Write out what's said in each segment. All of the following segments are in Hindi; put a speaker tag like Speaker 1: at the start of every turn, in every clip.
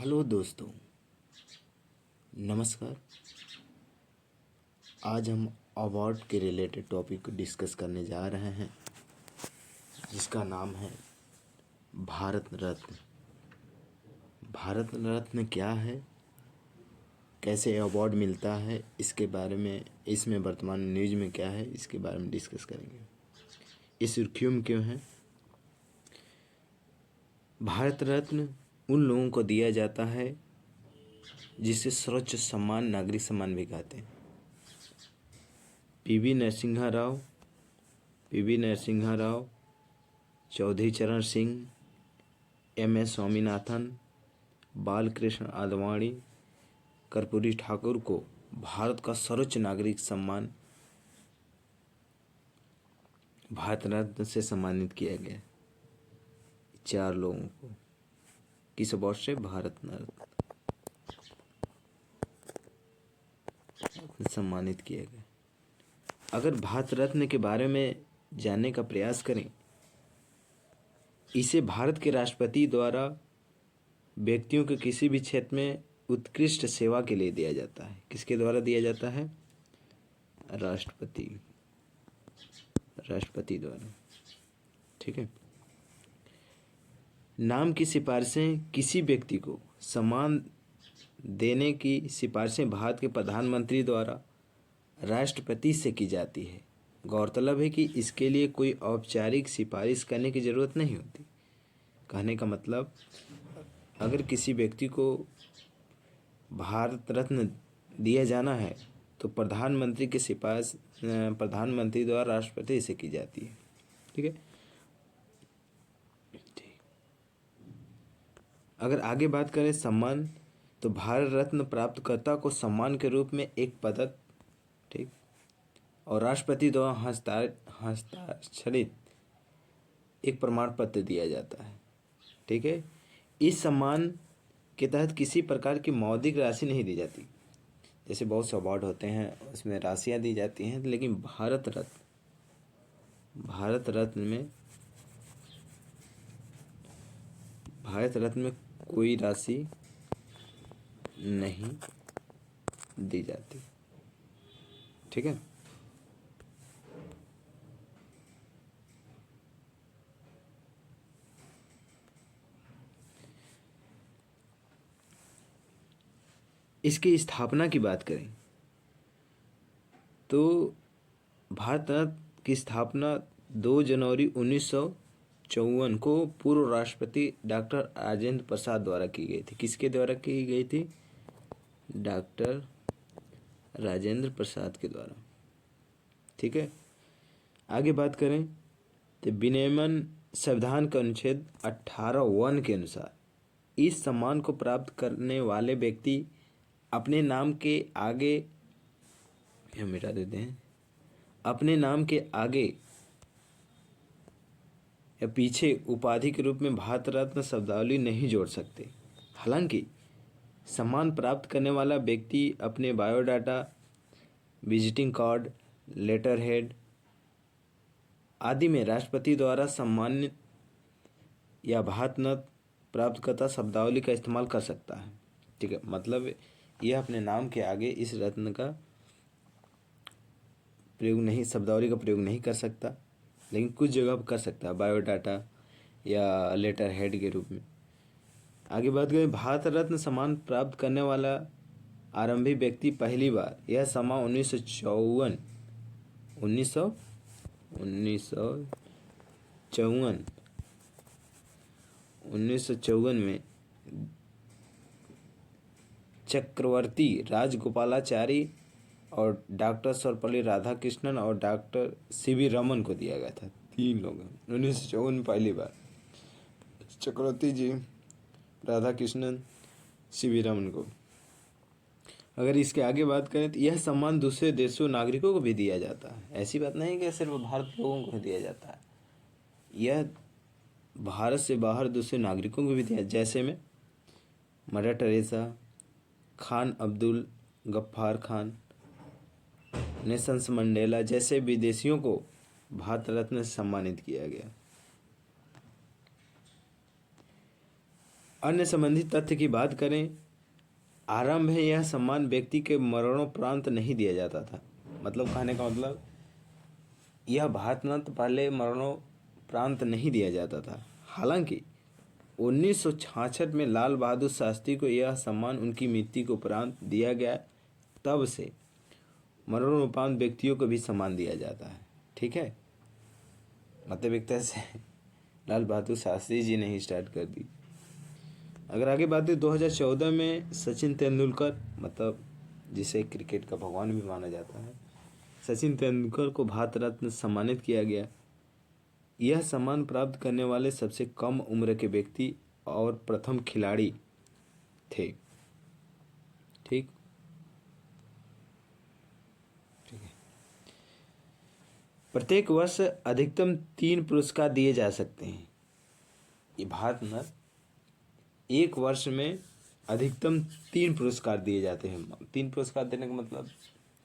Speaker 1: हेलो दोस्तों, नमस्कार। आज हम अवार्ड के रिलेटेड टॉपिक को डिस्कस करने जा रहे हैं जिसका नाम है भारत रत्न। भारत रत्न क्या है, कैसे अवार्ड मिलता है, इसके बारे में, इसमें वर्तमान न्यूज़ में क्या है, इसके बारे में डिस्कस करेंगे। ये सुर्खियों में क्यों है? भारत रत्न उन लोगों को दिया जाता है जिसे सर्वोच्च सम्मान, नागरिक सम्मान भी कहते हैं। पीवी नरसिम्हा राव, चौधरी चरण सिंह, MS स्वामीनाथन, बालकृष्ण आडवाणी, कर्पूरी ठाकुर को भारत का सर्वोच्च नागरिक सम्मान भारत रत्न से सम्मानित किया गया। 4 लोगों को किस अवार्ड से? भारत रत्न सम्मानित किया गया। अगर भारत रत्न के बारे में जानने का प्रयास करें, इसे भारत के राष्ट्रपति द्वारा व्यक्तियों के किसी भी क्षेत्र में उत्कृष्ट सेवा के लिए दिया जाता है। किसके द्वारा दिया जाता है? राष्ट्रपति द्वारा। ठीक है। नाम की सिफारिशें किसी व्यक्ति को सम्मान देने की सिफारिशें भारत के प्रधानमंत्री द्वारा राष्ट्रपति से की जाती है। गौरतलब है कि इसके लिए कोई औपचारिक सिफारिश करने की ज़रूरत नहीं होती। कहने का मतलब, अगर किसी व्यक्ति को भारत रत्न दिया जाना है तो प्रधानमंत्री की सिफारिश प्रधानमंत्री द्वारा राष्ट्रपति से की जाती है। ठीक है। अगर आगे बात करें सम्मान, तो भारत रत्न प्राप्तकर्ता को सम्मान के रूप में एक पदक, ठीक, और राष्ट्रपति द्वारा हस्ताक्षरित एक प्रमाण पत्र दिया जाता है। ठीक है। इस सम्मान के तहत किसी प्रकार की मौद्रिक राशि नहीं दी जाती। जैसे बहुत से अवार्ड होते हैं उसमें राशियाँ दी जाती हैं, लेकिन भारत रत्न में कोई राशि नहीं दी जाती। ठीक है। इसकी स्थापना की बात करें तो भारत रत्न की स्थापना 2 जनवरी 1954 को पूर्व राष्ट्रपति डॉक्टर राजेंद्र प्रसाद द्वारा की गई थी। किसके द्वारा की गई थी? डॉक्टर राजेंद्र प्रसाद के द्वारा। ठीक है। आगे बात करें तो विनियमन संविधान के अनुच्छेद 18(1) के अनुसार इस सम्मान को प्राप्त करने वाले व्यक्ति अपने नाम के आगे, हम मिटा देते हैं, अपने नाम के आगे या पीछे उपाधि के रूप में भारत रत्न शब्दावली नहीं जोड़ सकते। हालांकि सम्मान प्राप्त करने वाला व्यक्ति अपने biodata, visiting card, letter head आदि में राष्ट्रपति द्वारा सम्मानित या भारत रत्न प्राप्तकर्ता शब्दावली का इस्तेमाल कर सकता है। ठीक है। मतलब यह अपने नाम के आगे इस रत्न का प्रयोग नहीं, शब्दावली का प्रयोग नहीं कर सकता, लेकिन कुछ जगह पर कर सकता है, बायोडाटा या लेटर हेड के रूप में। आगे बात करें, भारत रत्न सम्मान प्राप्त करने वाला आरंभी व्यक्ति पहली बार यह सम्मान 1954 में चक्रवर्ती राजगोपालाचारी और डॉक्टर सर्वपल्ली राधाकृष्णन और डॉक्टर CV रमन को दिया गया था। 3 लोग 1954 में पहली बार चक्रवर्ती जी, राधाकृष्णन, CV रमन को। अगर इसके आगे बात करें तो यह सम्मान दूसरे देशों नागरिकों को भी दिया जाता है। ऐसी बात नहीं कि सिर्फ भारत लोगों को दिया जाता है, यह भारत से बाहर दूसरे नागरिकों को भी दिया। जैसे में Mother Teresa, Khan Abdul Ghaffar Khan, Nelson Mandela जैसे विदेशियों को भारत रत्न से सम्मानित किया गया। अन्य संबंधित तथ्य की बात करें, आरंभ में यह सम्मान व्यक्ति के मरणोपरांत नहीं दिया जाता था। मतलब कहने का मतलब यह भारत रत्न पहले मरणोपरांत नहीं दिया जाता था। हालांकि 1966 में लाल बहादुर शास्त्री को यह सम्मान उनकी मृत्यु के उपरांत दिया गया। तब से मरणोपरांत व्यक्तियों को भी सम्मान दिया जाता है। ठीक है, मतलब एक तरह से लाल बहादुर शास्त्री जी ने ही स्टार्ट कर दी। अगर आगे बात करें 2014 में सचिन तेंदुलकर, मतलब जिसे क्रिकेट का भगवान भी माना जाता है, सचिन तेंदुलकर को भारत रत्न सम्मानित किया गया। यह सम्मान प्राप्त करने वाले सबसे कम उम्र के व्यक्ति और प्रथम खिलाड़ी थे। ठीक है। प्रत्येक वर्ष अधिकतम 3 पुरस्कार दिए जा सकते हैं। ये भारत रत्न एक वर्ष में अधिकतम 3 पुरस्कार दिए जाते हैं। 3 पुरस्कार देने का मतलब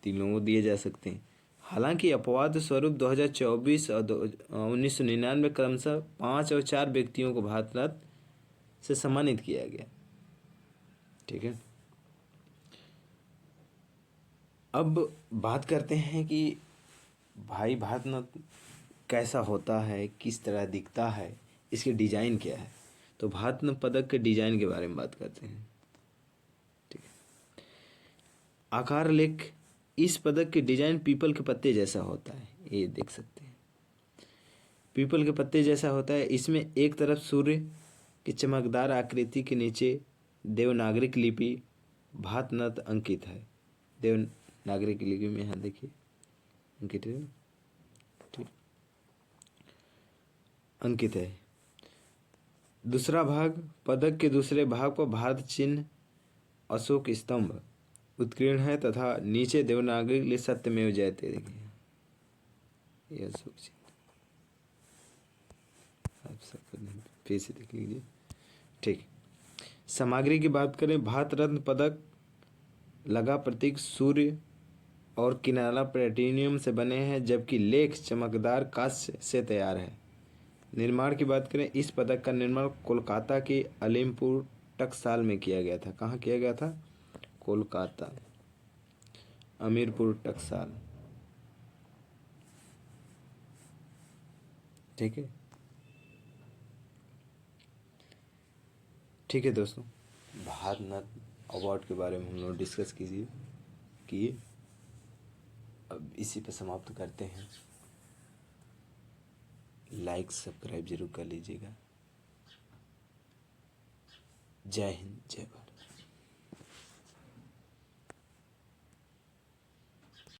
Speaker 1: 3 लोगों को दिए जा सकते हैं। हालांकि अपवाद स्वरूप 2024 और 1999 क्रमशः 5 और 4 व्यक्तियों को भारत रत्न से सम्मानित किया गया। ठीक है, अब बात करते हैं कि भाई भारत रत्न कैसा होता है, किस तरह दिखता है, इसकी डिजाइन क्या है। तो भारत रत्न पदक के डिजाइन के बारे में बात करते हैं। ठीक है, आकार लेख, इस पदक की डिजाइन पीपल के पत्ते जैसा होता है। ये देख सकते हैं, पीपल के पत्ते जैसा होता है। इसमें एक तरफ सूर्य की चमकदार आकृति के नीचे देवनागरिक लिपि भारत रत्न अंकित है। देवनागरिक लिपि में यहाँ देखिए अंकित है। ठीक, अंकित है। दूसरा भाग, पदक के दूसरे भाग पर भारत चिन्ह अशोक स्तंभ उत्कीर्ण है तथा नीचे देवनागरिक लिए सत्यमेव जयते। देखिए ये अशोक चिन्ह, आप सब फिर से देख लीजिए। ठीक, सामग्री की बात करें, भारत रत्न पदक लगा प्रतीक सूर्य और किनारा प्लेटिनियम से बने हैं, जबकि लेख चमकदार कांस्य से तैयार है। निर्माण की बात करें, इस पदक का निर्माण कोलकाता के अलीमपुर टकसाल में किया गया था। कहाँ किया गया था? कोलकाता, अमीरपुर टकसाल। ठीक है, ठीक है दोस्तों, भारत रत्न अवार्ड के बारे में हम लोग डिस्कस किए। अब इसी पे समाप्त करते हैं। लाइक सब्सक्राइब जरूर कर लीजिएगा। जय हिंद, जय भारत।